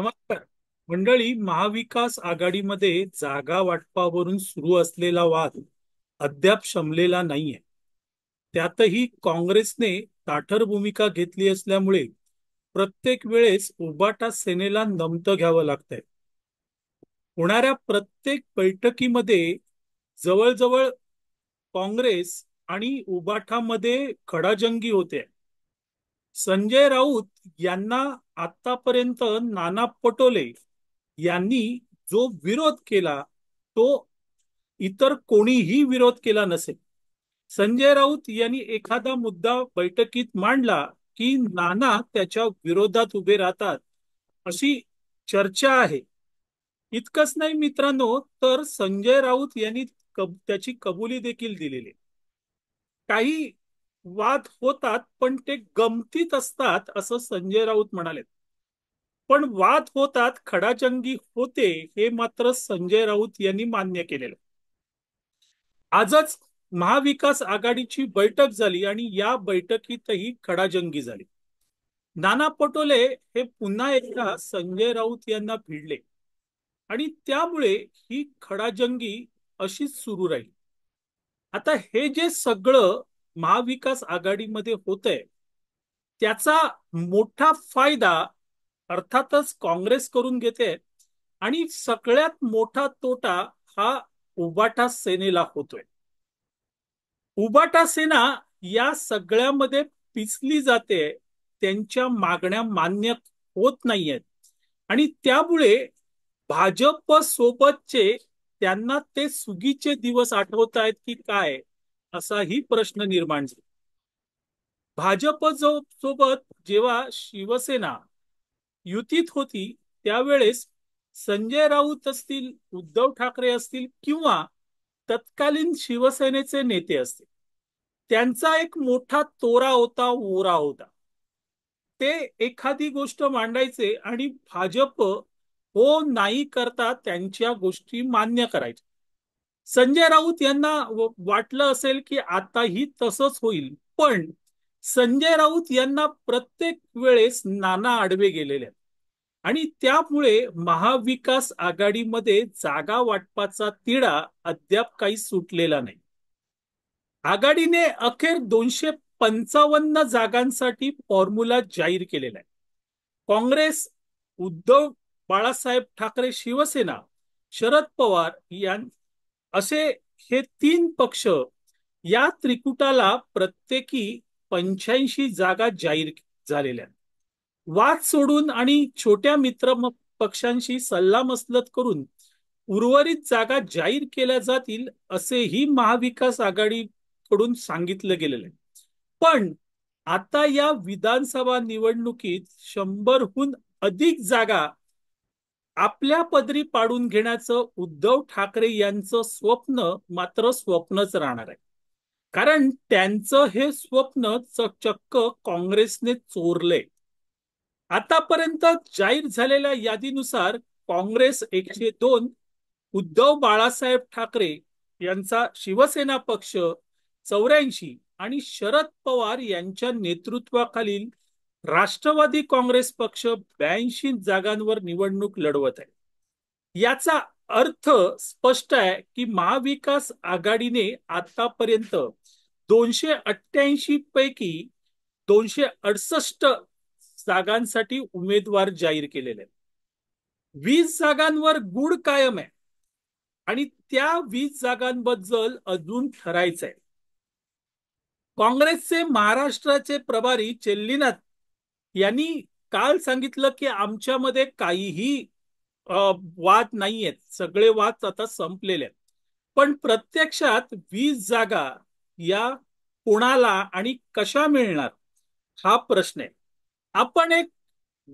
नमस्कार मंडळी. महाविकास आघाडीमध्ये जागा वाटपावरून सुरू असलेला वाद अद्याप शमलेला नाहीये. त्यातही काँग्रेसने ताठर भूमिका घेतली असल्यामुळे प्रत्येक वेळेस उबाटा सेनेला नमतं घ्यावं लागतंय. होणाऱ्या प्रत्येक बैठकीमध्ये जवळजवळ काँग्रेस आणि उबाठामध्ये खडाजंगी होते. संजय राऊत यांना आतापर्यंत नाना पटोले यांनी जो विरोध केला तो इतर कोणीही विरोध केला नसेल. संजय राऊत यांनी एखादा मुद्दा बैठकीत मांडला की नाना त्याच्या विरोधात उभे राहतात, अशी चर्चा आहे. इतकंच नाही मित्रांनो, तर संजय राऊत यांनी त्याची कबुली देखील दिलेली. काही वाद होतात पण ते गमतीत असतात असं संजय राऊत म्हणाले. पण वाद होतात, खडाजंगी होते, हे मात्र संजय राऊत यांनी मान्य केलेलं. आजच महाविकास आघाडीची बैठक झाली आणि या बैठकीतही खडाजंगी झाली. नाना पटोले हे पुन्हा एकदा संजय राऊत यांना भिडले आणि त्यामुळे ही खडाजंगी अशीच सुरू राहील. आता हे जे सगळं महाविकास आघाडीमध्ये होतंय त्याचा मोठा फायदा अर्थातच काँग्रेस करून घेते आणि सगळ्यात मोठा तोटा हा उबाटा सेनेला होतोय. उबाटा सेना या सगळ्यामध्ये पिचली जाते, त्यांच्या मागण्या मान्य होत नाहीयेत आणि त्यामुळे भाजप सोबतचे त्यांना ते सुगीचे दिवस आठवत आहेत की काय, असाही प्रश्न निर्माण झाला. भाजप जो सोबत जेव्हा शिवसेना युतीत होती त्यावेळेस संजय राऊत असतील, उद्धव ठाकरे असतील किंवा तत्कालीन शिवसेनेचे नेते असतील, त्यांचा एक मोठा तोरा होता, ओरा होता. ते एखादी गोष्ट मांडायचे आणि भाजप हो नाही करता त्यांच्या गोष्टी मान्य करायच्या. संजय राऊत यांना वाटलं असेल की आताही तसंच होईल, पण संजय राऊत यांना प्रत्येक वेळेस नाना आडवे गेलेले आहेत आणि त्यामुळे महाविकास आघाडीमध्ये जागा वाटपाचा तिढा अद्याप काही सुटलेला नाही. आघाडीने अखेर 255 जागांसाठी फॉर्म्युला जाहीर केलेला आहे. काँग्रेस, उद्धव बाळासाहेब ठाकरे शिवसेना, शरद पवार असे हे तीन पक्ष या त्रिकुटाला प्रत्येकी 85 जागा जाहीर झालेल्या. वाद सोडून आणि छोट्या मित्र पक्षांशी सल्लामसलत करून उर्वरित जागा जाहीर केल्या जातील असेही महाविकास आघाडीकडून सांगितलं गेलेलं आहे. पण आता या विधानसभा निवडणुकीत 100हून अधिक जागा आपल्या पदरी पाडून घेण्याचं उद्धव ठाकरे यांचं स्वप्न मात्र स्वप्नच राहणार आहे. कारण त्यांचं हे स्वप्न चक्क काँग्रेसने चोरले. आतापर्यंत जाहीर झालेल्या यादीनुसार काँग्रेस 102, उद्धव बाळासाहेब ठाकरे यांचा शिवसेना पक्ष 84 आणि शरद पवार यांच्या नेतृत्वाखालील राष्ट्रवादी काँग्रेस पक्ष 82 जागांवर निवडणूक लढवत आहे. याचा अर्थ स्पष्ट आहे की महाविकास आघाडीने आतापर्यंत 288 पैकी 268 जागांसाठी उमेदवार जाहीर केलेले आहेत. 20 जागांवर गुड कायम आहे आणि त्या 20 जागांबद्दल अजून ठरायचं आहे. काँग्रेसचे महाराष्ट्राचे प्रभारी चेल्लीनाथ यांनी काल सांगितलं की आमच्यामध्ये काहीही वाद नाहीयेत, सगळे वाद आता संपलेले आहेत. पण प्रत्यक्षात 20 जागा या कोणाला आणि कशा मिळणार हा प्रश्न आहे. आपण एक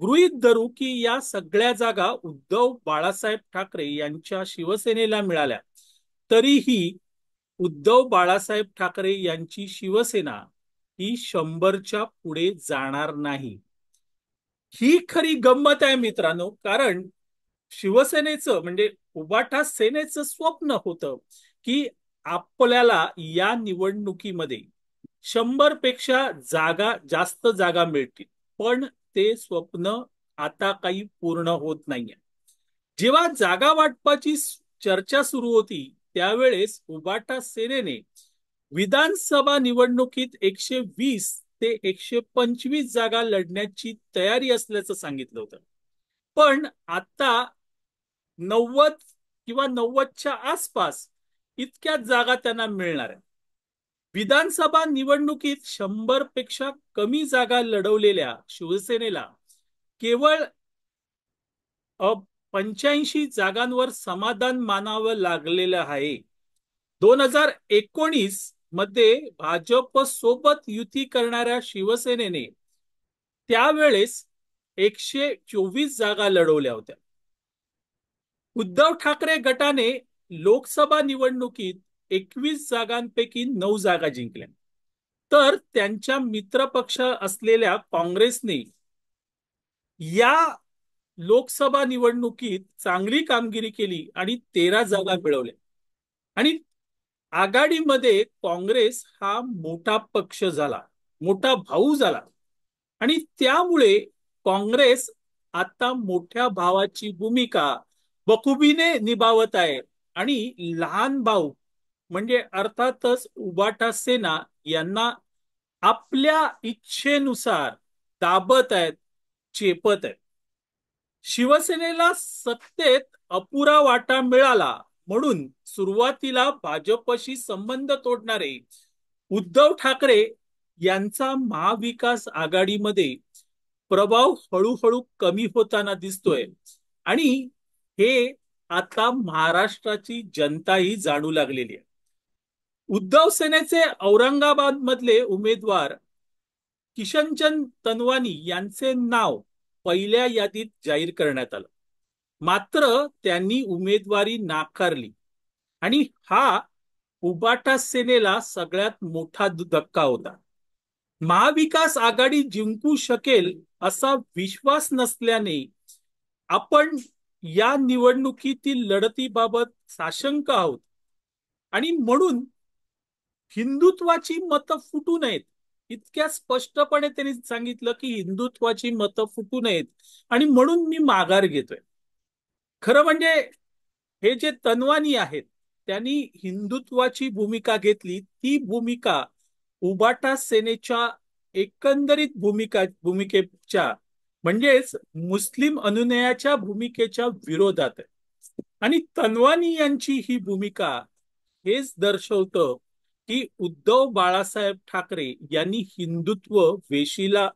गृहीत धरू की या सगळ्या जागा उद्धव बाळासाहेब ठाकरे यांच्या शिवसेनेला मिळाल्या, तरीही उद्धव बाळासाहेब ठाकरे यांची शिवसेना ही 100च्या पुढे जाणार नाही. ही खरी गंमत आहे मित्रांनो. कारण शिवसेनेचं म्हणजे उबाटा सेनेचं स्वप्न होतं की आपल्याला या निवडणुकीमध्ये 100 पेक्षा जास्त जागा मिळतील, पण ते स्वप्न आता काही पूर्ण होत नाहीये. जेव्हा जागा वाटपाची चर्चा सुरू होती त्यावेळेस उबाटा सेनेने विधानसभा निवडणुकीत 120 ते 125 जागा लढण्याची तयारी असल्याचं सांगितलं होतं. पण आता 90 किंवा 90च्या आसपास इतक्याच जागा त्यांना मिळणार आहे. विधानसभा निवडणुकीत 100 पेक्षा कमी जागा लढवलेल्या शिवसेनेला केवळ 85 जागांवर समाधान मानावं लागलेलं आहे. 2019 मध्ये भाजप सोबत युती करणाऱ्या शिवसेनेने त्यावेळेस 124 जागा लढवल्या होत्या. उद्धव ठाकरे गटाने लोकसभा निवडणुकीत 21 जागांपैकी 9 जागा जिंकल्या. तर त्यांच्या मित्रपक्ष असलेल्या काँग्रेसने या लोकसभा निवडणुकीत चांगली कामगिरी केली आणि 13 जागा मिळवल्या. आणि आघाडीमध्ये काँग्रेस हा मोठा पक्ष झाला, मोठा भाऊ झाला. आणि त्यामुळे काँग्रेस आता मोठ्या भावाची भूमिका बखुबीने निभावत आहे आणि लहान भाऊ म्हणजे अर्थातच उबाटा सेना यांना आपल्या इच्छेनुसार दाबत आहेत, चेपत आहेत. शिवसेनेला सत्तेत अपुरा वाटा मिळाला म्हणून सुरुवातीला भाजपशी संबंध तोडणारे उद्धव ठाकरे यांचा महाविकास आघाडीमध्ये प्रभाव हळूहळू कमी होताना दिसतोय. आणि हे आता महाराष्ट्राची जनताही जाणू लागलेली आहे. उद्धव सेनेचे औरंगाबाद मधले उमेदवार किशनचंद तनवानी यांचे नाव पहिल्या यादीत जाहीर करण्यात आलं. मात्र त्यांनी उमेदवारी नाकारली आणि हा उबाटा सेनेला सगळ्यात मोठा धक्का होता. महाविकास आघाडी जिंकू शकेल असा विश्वास नसल्याने आपण या निवडणुकीतील लढतीबाबत साशंक आहोत. आणि म्हणून हिंदुत्वाची मतं फुटू नयेत इतक्या स्पष्टपणे त्यांनी सांगितलं की हिंदुत्वाची मतं फुटू नयेत आणि म्हणून मी माघार घेतोय. खरं म्हणजे हे जे तनवानी आहेत त्यांनी हिंदुत्वाची भूमिका घेतली, ती भूमिका उबाटा सेनेच्या एकंदरीत भूमिकेच्या म्हणजेच मुस्लिम अनुनयाच्या भूमिकेच्या विरोधात आहे. आणि तनवानी यांची ही भूमिका हेच दर्शवतं की उद्धव बाळासाहेब ठाकरे यांनी हिंदुत्व वेशीला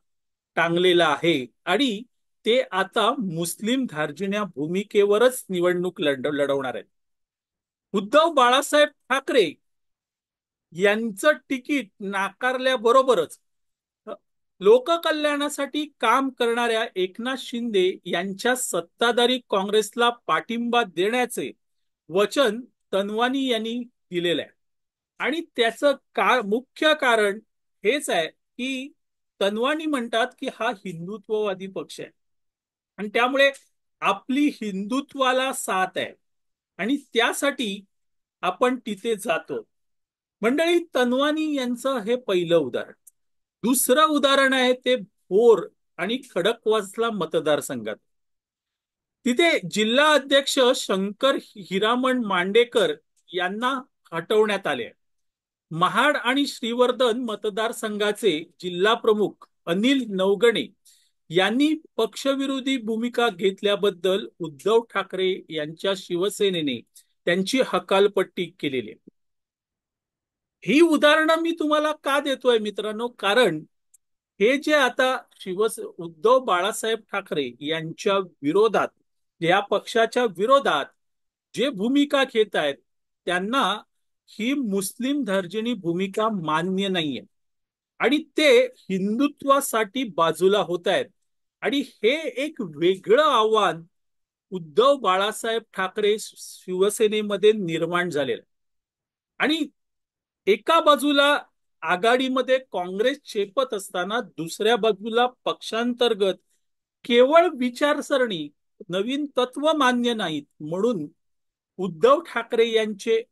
टांगलेलं आहे आणि ते आता मुस्लिम धार्जिण्या भूमिकेवरच निवडणूक लढवणार आहेत. उद्धव बाळासाहेब ठाकरे यांचं तिकीट नाकारल्याबरोबरच लोककल्याणासाठी काम करणाऱ्या एकनाथ शिंदे यांच्या सत्ताधारी काँग्रेसला पाठिंबा देण्याचे वचन तनवानी यांनी दिलेलं आहे. आणि त्याचं मुख्य कारण हेच आहे की तनवानी म्हणतात की हा हिंदुत्ववादी पक्ष आहे आणि त्यामुळे आपली हिंदुत्वाला साथ आहे आणि त्यासाठी आपण तिथे जातो. मंडळी, तनवानी यांचं हे पहिलं उदाहरण. दुसरं उदाहरण आहे ते भोर आणि खडकवासला मतदारसंघात. तिथे जिल्हा अध्यक्ष शंकर हिरामण मांडेकर यांना हटवण्यात आले. महाड आणि श्रीवर्धन मतदारसंघाचे जिल्हा प्रमुख अनिल नवगणे यांनी पक्षविरोधी भूमिका घेतल्याबद्दल उद्धव ठाकरे यांच्या शिवसेनेने त्यांची हकालपट्टी केलेली आहे. ही उदाहरणं मी तुम्हाला का देतोय मित्रांनो, कारण हे जे आता उद्धव बाळासाहेब ठाकरे यांच्या विरोधात, या पक्षाच्या विरोधात जे भूमिका घेत आहेत त्यांना ही मुस्लिम धार्जिणी भूमिका मान्य नाहीये आणि ते हिंदुत्वासाठी बाजूला होत आहेत. आणि हे एक वेगळं आव्हान उद्धव बाळासाहेब ठाकरे शिवसेनेमध्ये निर्माण झालेलं. आणि एका बाजूला आघाडीमध्ये काँग्रेस चेपत असताना दुसऱ्या बाजूला पक्षांतर्गत केवळ विचारसरणी, नवीन तत्व मान्य नाहीत म्हणून उद्धव ठाकरे यांचे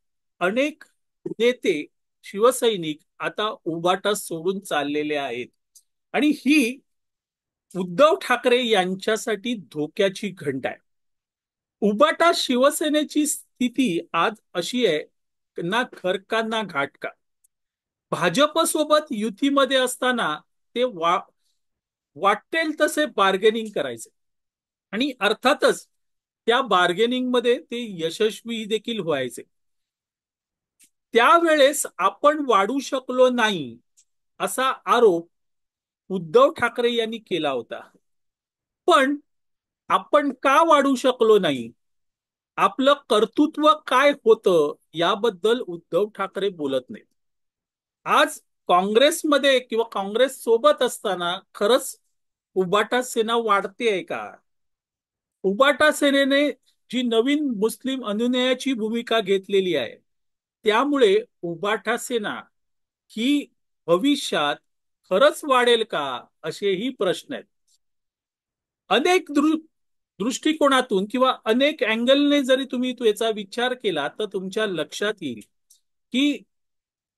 अनेक नेते, शिवसैनिक आता उबाटा सोडून चाललेले आहेत. आणि ही उद्धव ठाकरे यांच्यासाठी धोक्याची घंटा आहे. उबाटा शिवसेनेची स्थिती आज अशी आहे, ना घर का ना घाट का. भाजपसोबत युतीमध्ये असताना ते वाटेल तसे बार्गेनिंग करायचे आणि अर्थातच त्या बार्गेनिंग मध्ये ते यशस्वी देखील व्हायचे. त्यावेळेस आपण वाढू शकलो नाही असा आरोप उद्धव ठाकरे यांनी केला होता. पण आपण का वाढू शकलो नाही, आपलं कर्तृत्व काय होतं, याबद्दल उद्धव ठाकरे बोलत नाहीत. आज काँग्रेसमध्ये किंवा काँग्रेस सोबत असताना खरंच उबाटा सेना वाढतेय का? उबाटा सेनेने जी नवीन मुस्लिम अनुनयाची भूमिका घेतलेली आहे, त्यामुळे उबाटा सेना ही भविष्यात खरंच वाढेल का, असेही प्रश्न आहेत. अनेक दृष्टिकोनातून किंवा अनेक अँगलने जरी तुम्ही याचा विचार केला तर तुमच्या लक्षात येईल की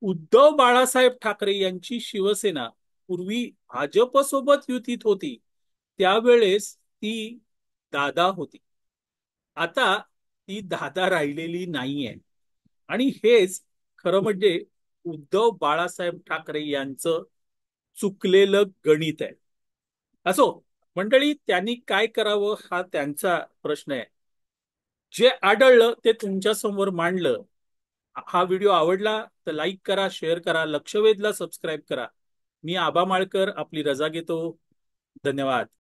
उद्धव बाळासाहेब ठाकरे यांची शिवसेना पूर्वी भाजपसोबत युतीत होती, त्यावेळेस ती दादा होती. आता ती दादा राहिलेली नाहीये. आणि हेच खरं म्हणजे उद्धव बाळासाहेब ठाकरे यांचं चुकलेलं गणित आहे. असो, मंडळी, त्यांनी काय करावं हा त्यांचा प्रश्न आहे. जे आढळलं ते तुमच्या समोर मांडलं. हा व्हिडिओ आवडला तर लाईक करा, शेअर करा, लक्षवेधला सबस्क्राईब करा. मी आबा माळकर आपली रजा घेतो. धन्यवाद.